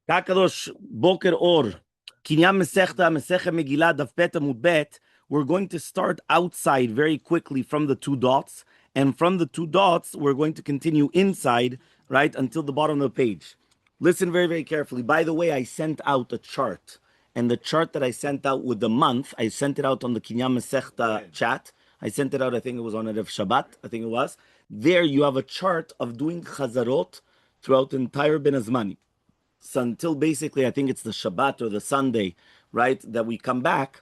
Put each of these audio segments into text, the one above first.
Kakadosh Boker Or. Kinyan Masechta, Masechet Megila, Daf Bet Amud Bet. We're going to start outside very quickly from the two dots. And from the two dots, we're going to continue inside, right, until the bottom of the page. Listen very, very carefully. By the way, I sent out a chart. And the chart that I sent out with the month, I sent it out on the Kinyan Masechta chat. I sent it out, I think it was on Erev Shabbat, I think it was. There you have a chart of doing chazarot throughout the entire Ben Azmani. So until basically, I think it's the Shabbat or the Sunday, right, that we come back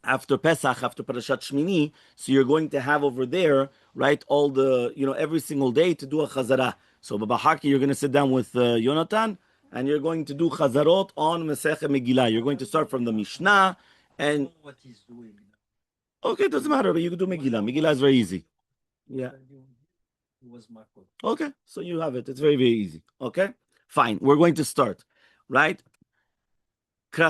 after Pesach, after Parashat Shmini. So you're going to have over there, right, all the, every single day to do a chazarah. So Baba Haki, you're going to sit down with Yonatan, and you're going to do chazarot on Masechet Megillah. You're going to start from the Mishnah, and what he's doing. Okay, it doesn't matter, but you can do Megillah. Megillah is very easy. Yeah. It was my fault. Okay, so you have it. It's very, very easy. Okay, fine. We're going to start, right? So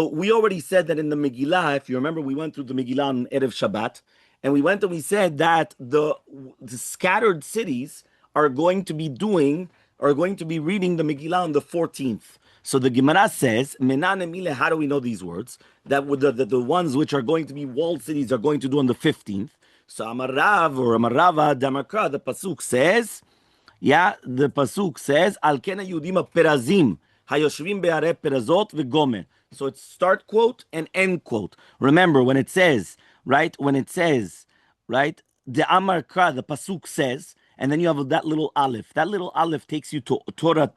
we already said that in the Megillah, if you remember, we went through the Megillah on Erev Shabbat, and we said that the scattered cities are going to be reading the Megillah on the 14th. So the Gemara says, how do we know these words? That the ones which are going to be walled cities are going to do on the 15th. So Amarav or Amarava Damakra, the Pasuk says, Al Kena Yudim Perazim, Hayoshvim Be'are Perazot V'Gomer. So it's start quote and end quote. Remember, when it says, right, the Amarkra, the Pasuk says, and then you have that little aleph. That little aleph takes you to Torah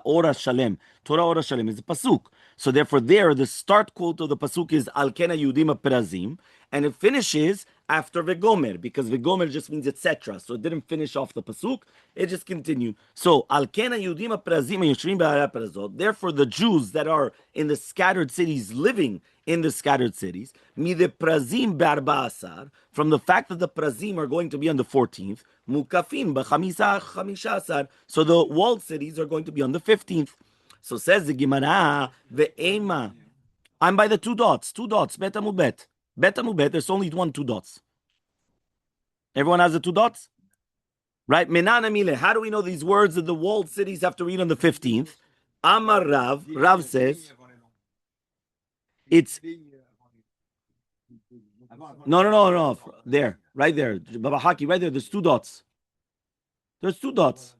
Ora Shalem. Torah Ora Shalem is a pasuk. So therefore there, the start quote of the pasuk is Al Kena Yudim Perazim, and it finishes after Vegomer, because Vegomer just means etc. So it didn't finish off the pasuk, it just continued. So Al Kena Yudim Perazim Yoshvim Be'are Perazot. Therefore the Jews that are in the scattered cities, living in the scattered cities, Mide Prazim Be'arba Asar, from the fact that the Prazim are going to be on the 14th, Mukafin B'chamisha Asar, so the walled cities are going to be on the 15th. So says the Gemara, Ve'ema. I'm by the two dots, Bet Amud Bet. Bet Amud Bet, there's only two dots. Everyone has the two dots? Right? Menana Mile, how do we know these words that the walled cities have to read on the 15th? Amar Rav says, it's... No. There, right there. Baba Haki, right there, there's two dots. There's two dots.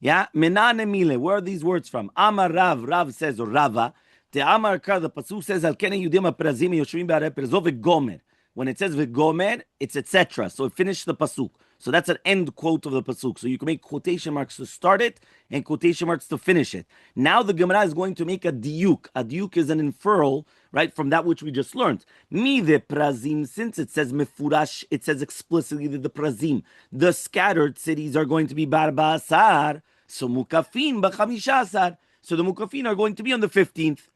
Yeah? Menane Mile, where are these words from? Amar Rav says, or Rava, the Amar Kar, the Pasuk says, Al Kene Yudim Perazim Yoshvim Be'are Perazot V'Gomer. When it says V'Gomer, it's etc. So it finished the Pasuk. So that's an end quote of the Pasuk. So you can make quotation marks to start it and quotation marks to finish it. Now the Gemara is going to make a diuk. A diuk is an inferral, right, from that which we just learned. Mi de prazim, since it says mefurash, it says explicitly that the prazim, the scattered cities are going to be barba asar. So mukafin b'chamisha asar. So the mukafin are going to be on the 15th.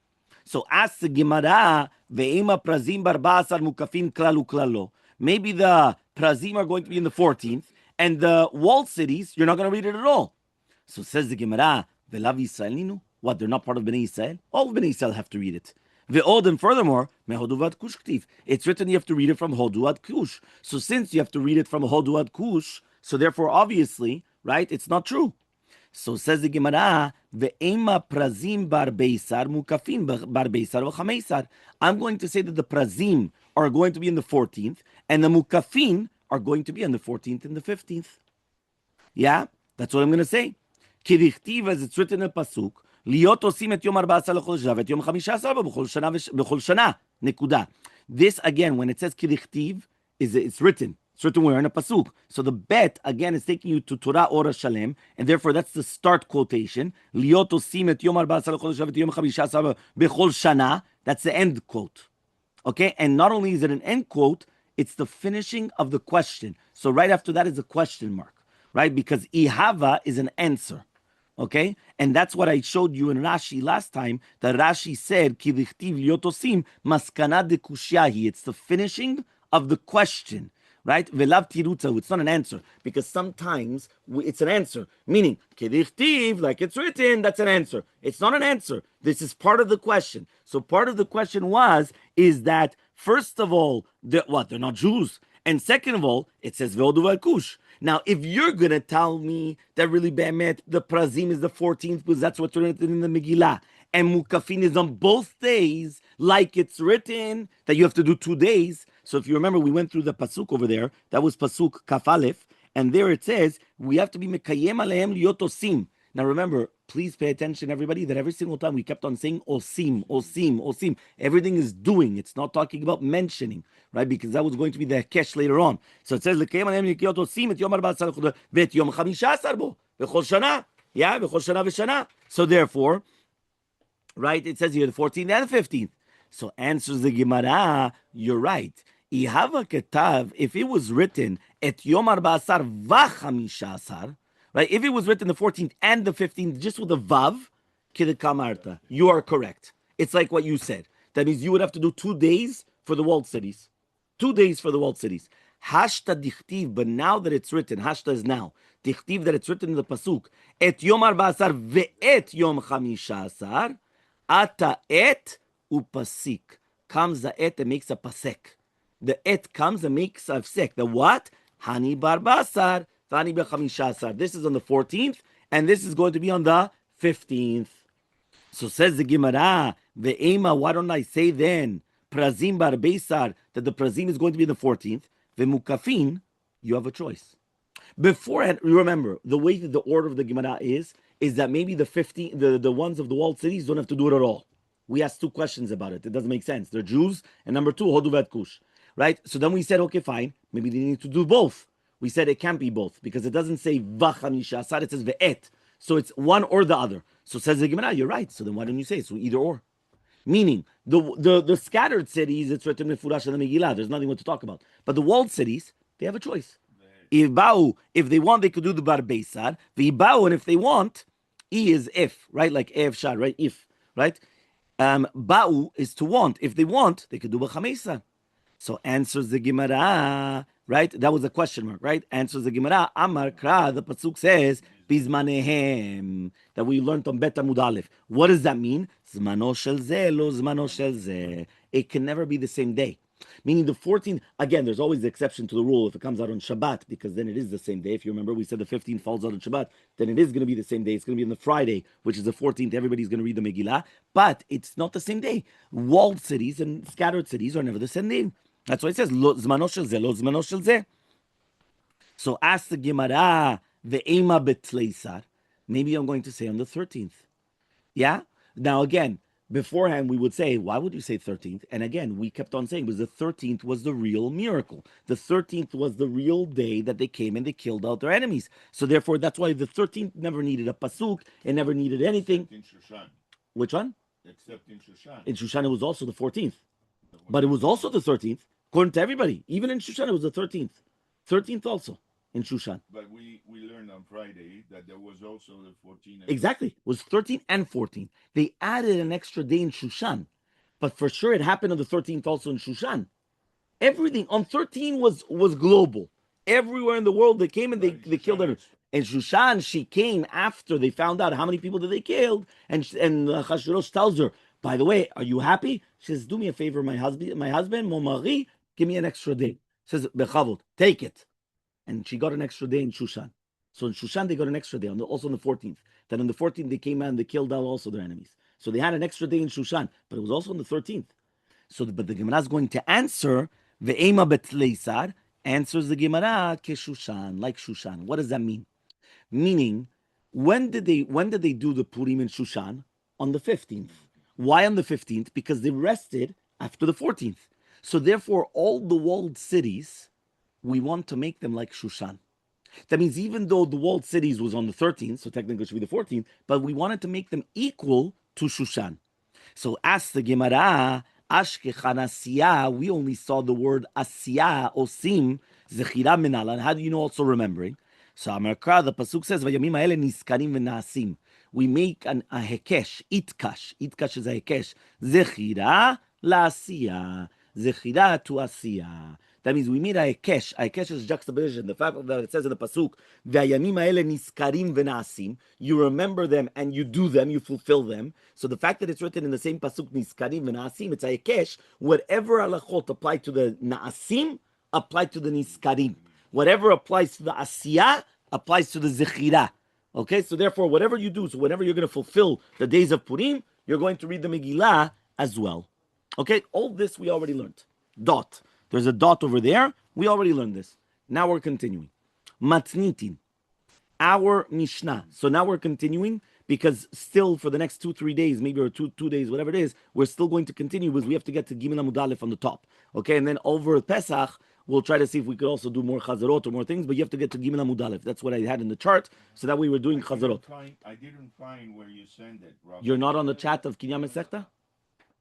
So ask the Gemara, ve'ema prazim barba asar mukafin klalu klalo. Maybe the prazim are going to be in the 14th, and the walled cities, you're not going to read it at all. So says the Gemara, ve'lav Yisraelinu. What, they're not part of Bnei Yisrael? All of Bnei Yisrael have to read it. Ve'od, and furthermore, mehodu ad kush ktiv. It's written you have to read it from hodu ad kush. So since you have to read it from hodu ad kush, so therefore obviously, right, it's not true. So says the Gemara, ve'ema prazim bar beisar mukafin bar beisar v'chameisar. I'm going to say that the prazim are going to be in the 14th, and the mukafin are going to be on the 14th and the 15th. Yeah, that's what I'm going to say. Kirichtiv, as it's written in the pasuk, liot osim et yom 14 l'chol shav et yom 15 b'chol shana. Nekuda. This again, when it says kirichtiv, it's written. It's written where in a pasuk. So the bet again is taking you to Torah Ora Shalem, and therefore that's the start quotation. Liot osim et yom 14 l'chol shav et yom 15 b'chol shana. That's the end quote. Okay, and not only is it an end quote, it's the finishing of the question. So right after that is a question mark, right? Because ihava is an answer. Okay, and that's what I showed you in Rashi last time. That Rashi said, "Kirichtiv liotosim maskana de kushyahi." It's the finishing of the question, right? Velav tirutza. It's not an answer, because sometimes it's an answer, meaning kirichtiv, like it's written. That's an answer. It's not an answer. This is part of the question. So part of the question is that first of all, they're not Jews, and second of all, it says ve'odu v'kush. Now, if you're going to tell me that really Be'emet, the Prazim is the 14th, because that's what's written in the Megillah, and Mukafin is on both days, like it's written that you have to do 2 days. So if you remember, we went through the Pasuk over there. That was Pasuk Kaf Aleph. And there it says, we have to be Mekayem Alehem Liot Osim. Now remember, please pay attention, everybody, that every single time we kept on saying Osim, Osim, Osim. Everything is doing. It's not talking about mentioning, right? Because that was going to be the Hekesh later on. So it says, Lekayem Alehem Liot Osim, et Yom 14 Chodesh, vet Yom 15 bo, v'chol shana. Yeah, v'chol shana v'shana. So therefore, right? It says here the 14th and the 15th. So answers the Gemara, you're right. Ihava ketav, if it was written et Yom 14 v'chamisha, right? If it was written the 14th and the 15th just with a vav, kidikamarta, you are correct. It's like what you said. That means you would have to do 2 days for the walled cities. 2 days for the walled cities. Hashta dichtiv, but now that it's written, hashta is now. Dichtiv that it's written in the pasuk. Et Yom 14 ve'et Yom 15. Ata et upasik. Comes the et and makes a pasek. The et comes and makes a psek. The what? Hani bar basar, vani b'chamishasar. This is on the 14th, and this is going to be on the 15th. So says the Gemara, ve'ema, why don't I say then, prazim bar beisar, that the prazim is going to be the 14th, ve'mukafin, you have a choice. Beforehand, remember, the way that the order of the Gemara is that maybe the ones of the walled cities don't have to do it at all. We asked 2 questions about it. It doesn't make sense. They're Jews, and number 2, Hodu vet Kush. Right? So then we said, okay, fine. Maybe they need to do both. We said it can't be both because it doesn't say v'chamisha asar, it says ve'et. So it's one or the other. So says the Gemara, you're right. So then why don't you say so either or? Meaning the scattered cities, it's written in Furash and the Megillah. There's nothing more to talk about. But the walled cities, they have a choice. If they want, they could do the bar beisar. V'ibau, and if they want, e is if, right? Like ev shar, right? If, right? Ba'u is to want. If they want, they could do b'chamesa. So answers the Gemara, right? That was a question mark, right? Answers the Gemara. Amar Kra, the pasuk says bizmanehem, that we learned on Bet Amud Aleph. What does that mean? Zmano shel zeh, lo zmano shel zeh. It can never be the same day. Meaning the 14th, again, there's always the exception to the rule if it comes out on Shabbat, because then it is the same day. If you remember, we said the 15th falls out on Shabbat, then it is going to be the same day. It's going to be on the Friday, which is the 14th. Everybody's going to read the Megillah, but it's not the same day. Walled cities and scattered cities are never the same day. That's why it says, lo zmano shel zeh, lo zmano shel zeh. So ask the Gemara, ve'ema betleisar. Maybe I'm going to say on the 13th. Yeah? Now again, beforehand, we would say, why would you say 13th? And again, we kept on saying, because the 13th was the real miracle. The 13th was the real day that they came and they killed out their enemies. So therefore, that's why the 13th never needed a pasuk. It never needed anything. In Shushan. Which one? Except in Shushan. In Shushan, it was also the 14th. But it was also the 13th. According to everybody. Even in Shushan, it was the 13th. 13th also in Shushan. But we learned on Friday that there was also the 14th. Exactly. It was 13 and 14. They added an extra day in Shushan. But for sure it happened on the 13th also in Shushan. Everything on 13 was global. Everywhere in the world they came and they killed her. And Shushan, she came after they found out how many people did they killed. And Chashverosh tells her, by the way, are you happy? She says, do me a favor, my husband, mon mari, give me an extra day. She says, bechavot, take it. And she got an extra day in Shushan. So in Shushan, they got an extra day, also on the 14th. Then on the 14th, they came out and they killed out also their enemies. So they had an extra day in Shushan, but it was also on the 13th. So, but the Gemara is going to answer, ve'ema betleisar, answers the Gemara, ke-Shushan, like Shushan. What does that mean? Meaning, when did they do the Purim in Shushan? On the 15th. Why on the 15th? Because they rested after the 14th. So therefore, all the walled cities, we want to make them like Shushan. That means even though the walled cities was on the 13th, so technically it should be the 14th, but we wanted to make them equal to Shushan. So ask the Gemara, Ashkechan Asiyah, we only saw the word Asiyah, Osim, Zechira Minala. And how do you know also remembering? So Amarkra, the Pasuk says, Vayamim ha'ele niskarim v'na'asim. We make a hekesh, itkash. Itkash is a hekesh. Zechira la'asiyah. Zechira to asiyah. That means we made a hekesh. A hekesh is juxtaposition. The fact that it says in the pasuk, "V'ayamim ha'ele niskarim v'na'asim," you remember them and you do them, you fulfill them. So the fact that it's written in the same pasuk, niskarim v'na'asim, it's a hekesh. Whatever halachot apply to the na'asim, apply to the niskarim. Whatever applies to the asiyah applies to the zechira. Okay, so therefore, whatever you do, so whenever you're going to fulfill the days of Purim, you're going to read the Megillah as well. Okay, all this we already learned. Dot. There's a dot over there. We already learned this. Now we're continuing. Matnitin. Our Mishnah. So now we're continuing because still for the next 2-3 days, maybe or two days, whatever it is, we're still going to continue because we have to get to Gimel Amud Aleph on the top. Okay, and then over Pesach, we'll try to see if we could also do more Chazarot or more things, but you have to get to Gimel Amud Aleph. That's what I had in the chart, so that we were doing Chazarot. I didn't find where you send it, Rabbi. You're not on the chat of Kinyan Masechta?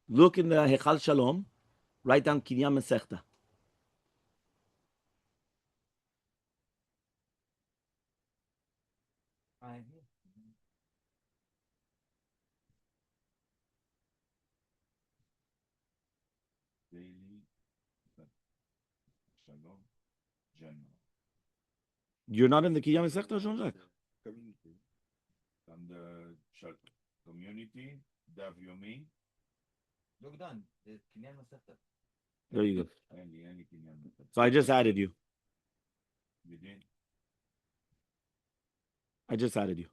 Look in the Hechal Shalom, write down Kinyan Masechta. Daily, Shalom, General. You're not in the Kinyan Masechta, Jean-Jacques? Community. On the community, Dav Yomi. Look down. The Kinyan Masechet. There you go. Any Kinyan. So I just added you. You did? I just added you.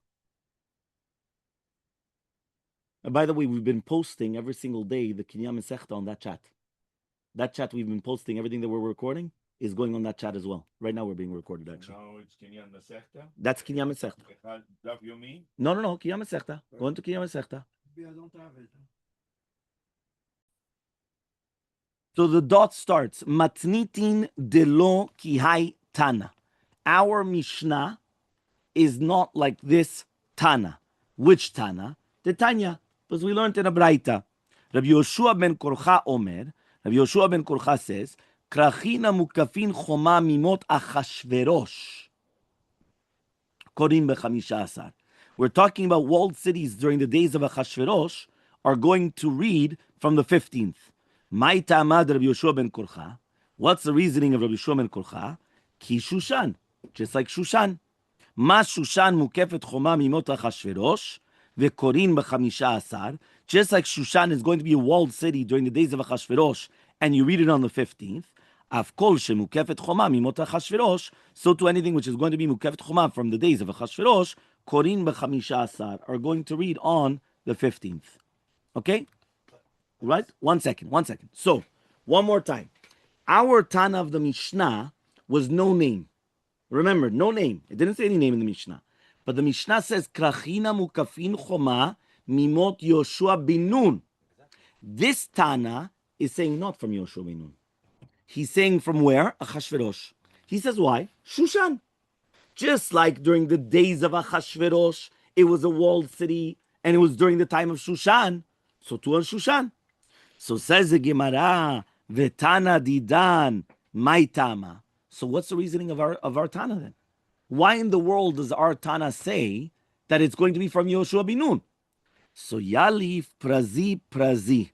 And by the way, we've been posting every single day the Kinyan Masechta on that chat. That chat we've been posting, everything that we're recording is going on that chat as well. Right now we're being recorded, actually. Now it's Kinyan Masechta. That's Kinyan Masechta. Dav Yomi. No, Kinyan Masechta. Go into Kinyan Masechta. I don't have it. So the dot starts, Matnitin delo kihai Tana. Our Mishnah is not like this Tana. Which Tana? The Tanya. Because we learned in a Braita. Rabbi Yoshua ben Korcha Omer, Rabbi Yoshua ben Korcha says, Krachina mukafin choma mimot achashverosh. Korim b'chamisha asar. We're talking about walled cities during the days of Achashverosh are going to read from the 15th. My ta'amad Rabbi Yoshua ben Korcha. What's the reasoning of Rabbi Yoshua ben Korcha? Ki Shushan. Just like Shushan. Ma Shushan mukefet choma mimot Achashverosh. Ve'korin b'chamisha asar. Just like Shushan is going to be a walled city during the days of Achashverosh, and you read it on the 15th. Avkol shemukefet choma mimot Achashverosh. So to anything which is going to be mukefet choma from the days of Achashverosh, korin b'chamisha asar are going to read on the 15th. Okay? Right? One second. So, one more time. Our Tana of the Mishnah was no name. Remember, no name. It didn't say any name in the Mishnah. But the Mishnah says, Krachina mukafin choma mimot Yoshua bin Nun. This Tana is saying not from Yoshua bin Nun. He's saying from where? Achashverosh. He says why? Shushan. Just like during the days of Achashverosh, it was a walled city, and it was during the time of Shushan. So too on Shushan. So says the Gemara, Vetana didan maitama. So what's the reasoning of our Tana then? Why in the world does our Tana say that it's going to be from Yoshua bin Nun? So Yalif prazi.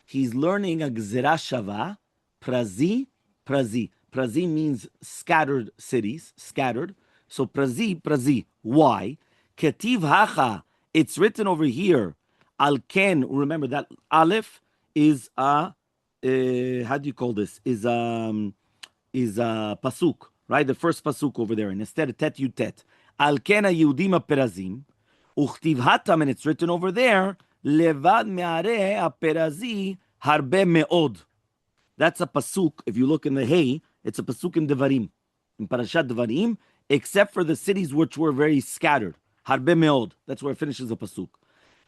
He's learning a Gzera Shava, prazi. Prazi means scattered cities, scattered. So prazi. Why? Ketiv hacha. It's written over here. Al ken. Remember that aleph is a how do you call this? Is a pasuk, right? The first pasuk over there. And instead of tet yutet. Al ken Yehudim perazim. Uchtiv hatam, and it's written over there. Levad me'areh aperazi harbe me'od. That's a pasuk. If you look in the Hay, it's a pasuk in Devarim, in Parashat Devarim, except for the cities which were very scattered. Harbe me'od. That's where it finishes the pasuk.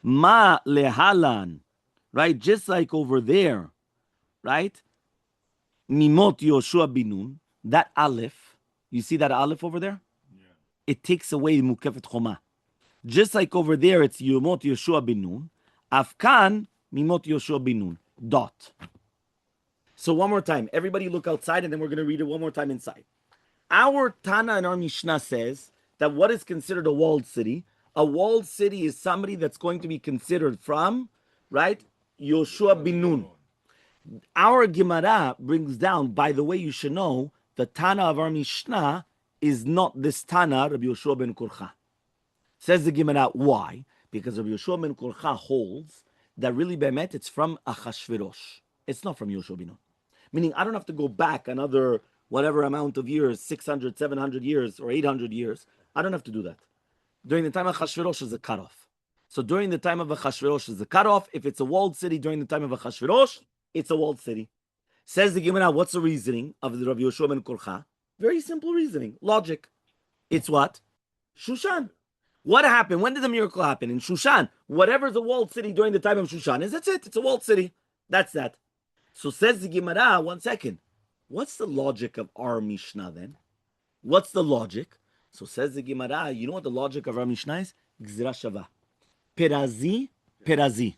Ma lehalan, right? Just like over there, right? Mimot Yoshua bin Nun. That aleph, you see that aleph over there? Yeah. It takes away mukefet choma. Just like over there, it's Yomot Yoshua bin Nun. Afkan Mimot Yoshua bin Nun. Dot. So one more time, everybody look outside, and then we're going to read it one more time inside. Our Tana and our Mishnah says that what is considered a walled city? A walled city is somebody that's going to be considered from, right, Yoshua bin Nun. Our Gemara brings down, by the way, you should know, the Tana of our Mishnah is not this Tana, Rabbi Yoshua ben Korcha. Says the Gemara, why? Because Rabbi Yoshua ben Korcha holds that really Be'emet, it's from Achashverosh. It's not from Yoshua bin Nun. Meaning, I don't have to go back another whatever amount of years, 600, 700 years, or 800 years. I don't have to do that. During the time of Achashverosh is a cutoff. So during the time of Achashverosh is a cutoff. If it's a walled city during the time of Achashverosh, it's a walled city. Says the Gemara, what's the reasoning of the Rabbi Yoshua ben Korcha? Very simple reasoning, logic. It's what? Shushan. What happened? When did the miracle happen? In Shushan. Whatever's a walled city during the time of Shushan is, that's it. It's a walled city. That's that. So says the Gemara, 1 second. What's the logic of our Mishnah then? What's the logic? So says the Gemara, you know what the logic of our Mishnah is? Gzira Shava. Perazi, perazi.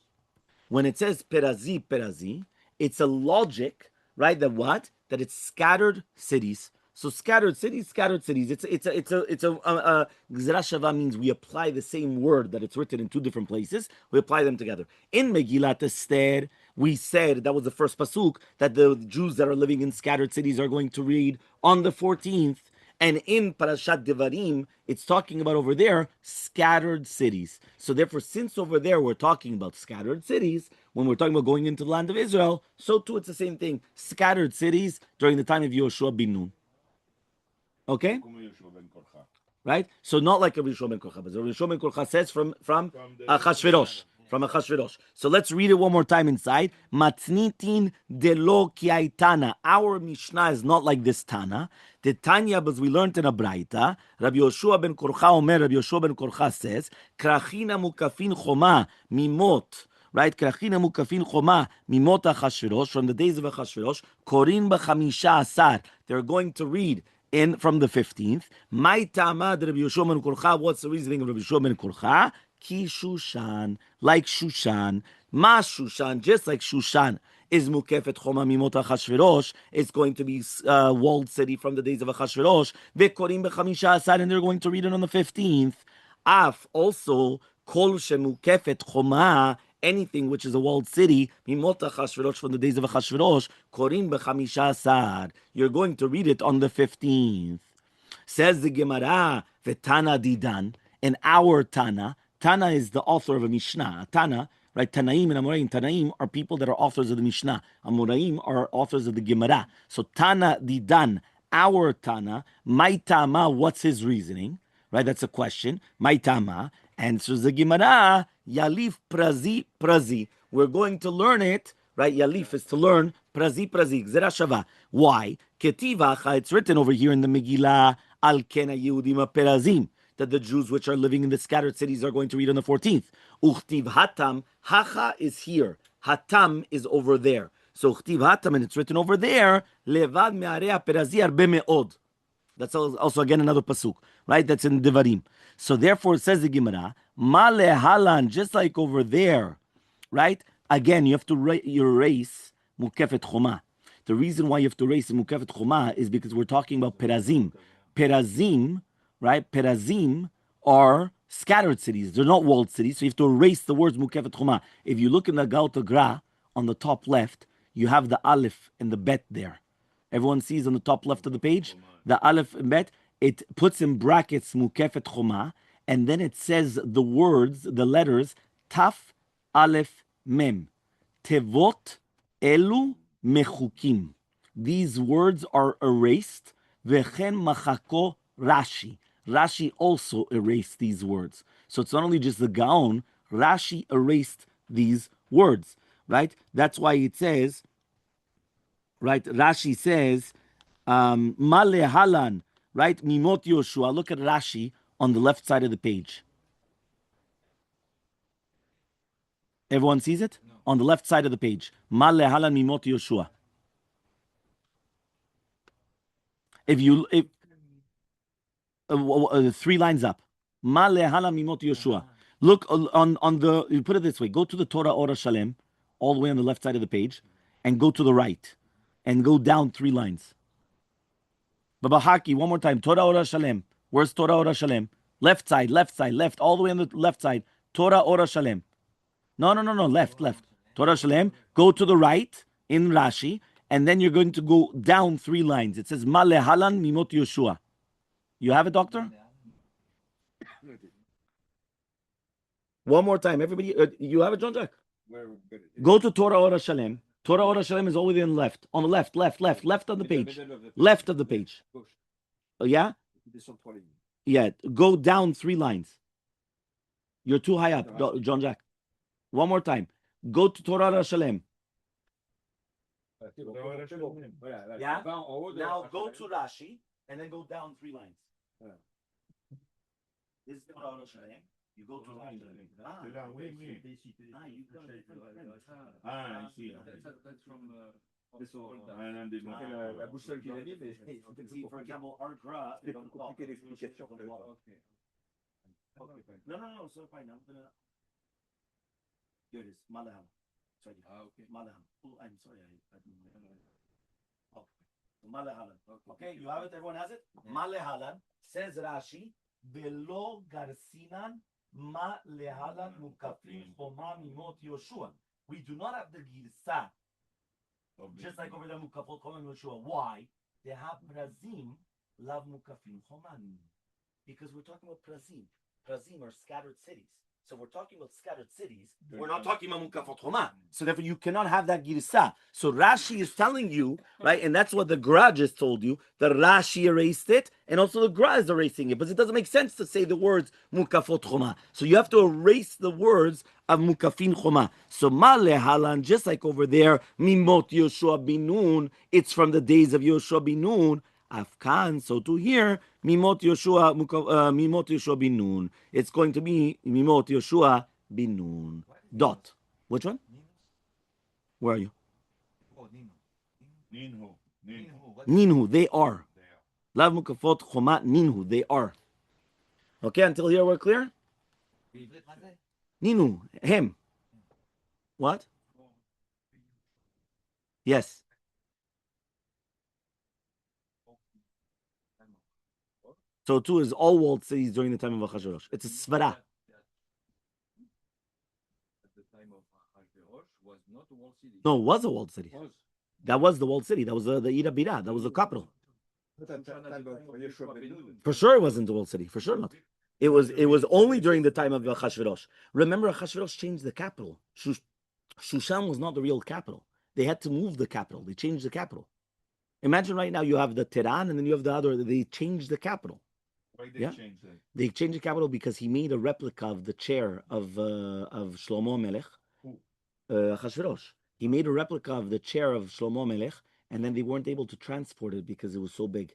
When it says perazi, perazi, it's a logic, right? That what? That it's scattered cities. So scattered cities, scattered cities. It's a Gzira Shava means we apply the same word that it's written in two different places. We apply them together. In Megillat Esther, we said, that was the first pasuk, that the Jews that are living in scattered cities are going to read on the 14th. And in Parashat Devarim, it's talking about over there scattered cities. So therefore, since over there we're talking about scattered cities, when we're talking about going into the land of Israel, so too it's the same thing. Scattered cities during the time of Yoshua bin Nun. Okay? Right? So not like Rabbi Yoshua ben Korcha, but Rabbi Yoshua ben Korcha says from Achashverosh. From Achashverosh. So let's read it one more time inside. Matnitin delo kiaitana. Our Mishnah is not like this Tana. The Tanya, as we learned in a Braita, Rabbi Yoshua ben Korcha Omer, Rabbi Yoshua ben Korcha says, Krachina mukafin choma mimot. Right? Krachina mukafin choma mimot Achashverosh. From the days of Achashverosh, korin b'chamisha asar. They're going to read in from the 15th. My tamad Rabbi Yoshua ben Korcha. What's the reasoning of Rabbi Yoshua ben Korcha? Ki Shushan, like Shushan, Ma Shushan, just like Shushan is Mukefet Choma Mimot Achashverosh, it's going to be walled city from the days of Achashverosh. Vekorim b'chamisha asar, and they're going to read it on the 15th. Af also Kol shemukefet Choma, anything which is a walled city, Mimot Achashverosh from the days of Achashverosh, Korim b'chamisha asar. You're going to read it on the 15th. Says the Gemara, Vetana Didan, and our Tana. Tana is the author of a Mishnah. Tana, right? Tanaim and Amoraim. Tanaim are people that are authors of the Mishnah. Amoraim are authors of the Gemara. So Tana Didan, our Tana, Maitama, what's his reasoning? Right? That's a question. Maitama. Answers the Gemara, Yalif Prazi Prazi. We're going to learn it, right? Yalif is to learn Prazi Prazi. Gzera Shava. Why? Ketivacha, it's written over here in the Megillah, Al Kena Yehudim Perazim, that the Jews which are living in the scattered cities are going to read on the 14th. Uchtiv hatam, hacha is here. Hatam is over there. So uchtiv hatam, and it's written over there, levad me'area perazi arbe me'od. That's also again another pasuk, right? That's in Devarim. So therefore it says the Gemara, ma lehalan, just like over there, right? Again, you have to erase mukefet choma. The reason why you have to erase mukefet choma is because we're talking about perazim. Perazim, right? Perazim are scattered cities. They're not walled cities. So you have to erase the words Mukefet Chuma. If you look in the Gaut Gra on the top left, you have the Aleph and the Bet there. Everyone sees on the top left of the page, the Aleph and Bet. It puts in brackets Mukefet Chuma, and then it says the words, the letters, Taf, Aleph, Mem. Tevot, Elu, Mechukim. These words are erased. Vechen Machako, Rashi. Rashi also erased these words. So it's not only just the Gaon, Rashi erased these words, right? That's why it says, right? Rashi says, Male Halan, right? Mimot Yoshua. Look at Rashi on the left side of the page. Everyone sees it? No. On the left side of the page. Male Halan Mimot Yoshua. If 3 lines up. Ma lehala mimot Yoshua. Look on the, you put it this way, go to the Torah Ora Shalem, all the way on the left side of the page, and go to the right, and go down 3 lines. Baba Haki, one more time, Torah Ora Shalem. Where's Torah Ora Shalem? Left side, left, all the way on the left side. Torah Ora Shalem. No, left. Torah Shalem, go to the right, in Rashi, and then you're going to go down 3 lines. It says, Ma lehalan mimot Yoshua. You have it, doctor? One more time, everybody. You have it, John Jack? Go to Torah Ora Shalem. Torah Or Shalom is all the way on the left. On the left on the page. Left of the page. Oh, yeah? Yeah. Go down 3 lines. You're too high up, John Jack. One more time. Go to Torah Shalom. Yeah? Now go to Rashi and then go down 3 lines. This is Torah Shalom. You go to Rashi. I see. That's from And la boussole qu'il a mis, mais See, for example, our gra. c'est plus compliqué l'explication. No, so fine. I'm gonna. Here it is. Malaham. Sorry. Okay. Malaham. Oh, I'm sorry. I didn't know. Okay. So Malahalan. Okay, you have it? Everyone has it? Malahalan. Says Rashi, Velo Garcinan Ma Lehalan Mukafim Choma Mimot Yoshua. We do not have the Girsa, just like over there, Mukafot Choma Yoshua. Why? They have Prazim Lav Mukafim Choman. Because we're talking about Prazim. Prazim are scattered cities. So we're talking about scattered cities. We're not talking about Mukafot Choma. So therefore, you cannot have that Girsa. So Rashi is telling you, right, and that's what the Gra just told you, that Rashi erased it, and also the Gra is erasing it. But it doesn't make sense to say the words Mukafot Choma. So you have to erase the words of Mukafin Choma. So Ma Lehalan, just like over there, Mimot Yoshua Binun, it's from the days of Yoshua Binun. Afkan, so to here, Mimot Yoshua Binun. It's going to be Mimot Yoshua Binun. Dot. Which one? Where are you? Oh, Ninhu. Ninhu, they are. Lav Mukafot Choma Ninhu, they are. Okay, until here we're clear? Ninhu, him. What? Yes. So too is all walled cities during the time of Achashverosh. It's a svara. At the time of Achashverosh was not a walled city. No, it was a walled city. That was the walled city. That was the Ira Bira. That was the capital. For sure, it wasn't the walled city. For sure not. It was only during the time of Achashverosh. Remember, Achashverosh changed the capital. Shushan was not the real capital. They had to move the capital. They changed the capital. Imagine right now you have the Tehran and then you have the other. They changed the capital. Why they change that? They changed the capital because he made a replica of the chair of Shlomo Melech, Achashverosh. He made a replica of the chair of Shlomo Melech, and then they weren't able to transport it because it was so big.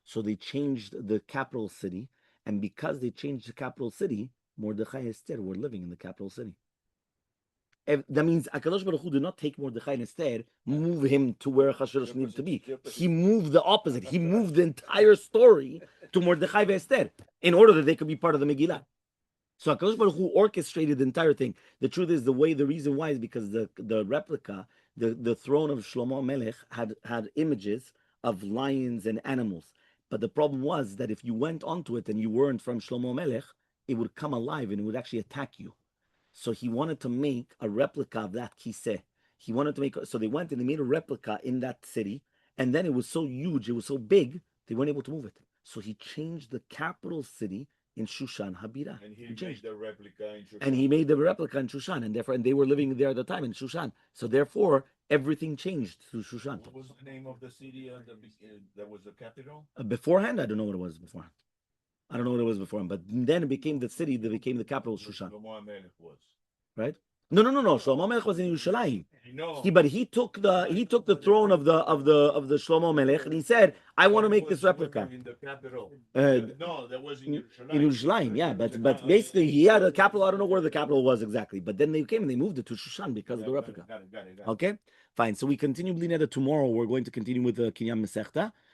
So they changed the capital city, and because they changed the capital city, Mordechai and Esther were living in the capital city. That means HaKadosh Baruch Hu did not take Mordechai and Esther, move him to where Achashverosh needed to be. He moved the opposite. He moved the entire story to Mordechai and Esther in order that they could be part of the Megillah. So HaKadosh Baruch Hu orchestrated the entire thing. The truth is, the reason why is because the replica, the throne of Shlomo Melech had images of lions and animals. But the problem was that if you went onto it and you weren't from Shlomo Melech, it would come alive and it would actually attack you. So he wanted to make a replica of that kiseh. So they went and they made a replica in that city, and then it was so huge, it was so big, they weren't able to move it. So he changed the capital city in Shushan Habira. And he made the replica in Shushan. And he made the replica in Shushan, and therefore, and they were living there at the time in Shushan. So therefore, everything changed to Shushan. What was the name of the city that was the capital? Beforehand, I don't know what it was beforehand. I don't know what it was beforehand, but then it became the city that became the capital, Shushan. Shlomo Melech was. Right? No. Shlomo Melech was in Yerushalayim. No. But he took the throne of the Shlomo Melech, and he said, "I want to make this replica." In the capital. No, that was in Yerushalayim. In Yerushalayim, yeah, but basically he had a capital. I don't know where the capital was exactly, but then they came and they moved it to Shushan because of the replica. Got it. Okay, fine. So we continue Bli Neder tomorrow. We're going to continue with the Kinyan Masechta.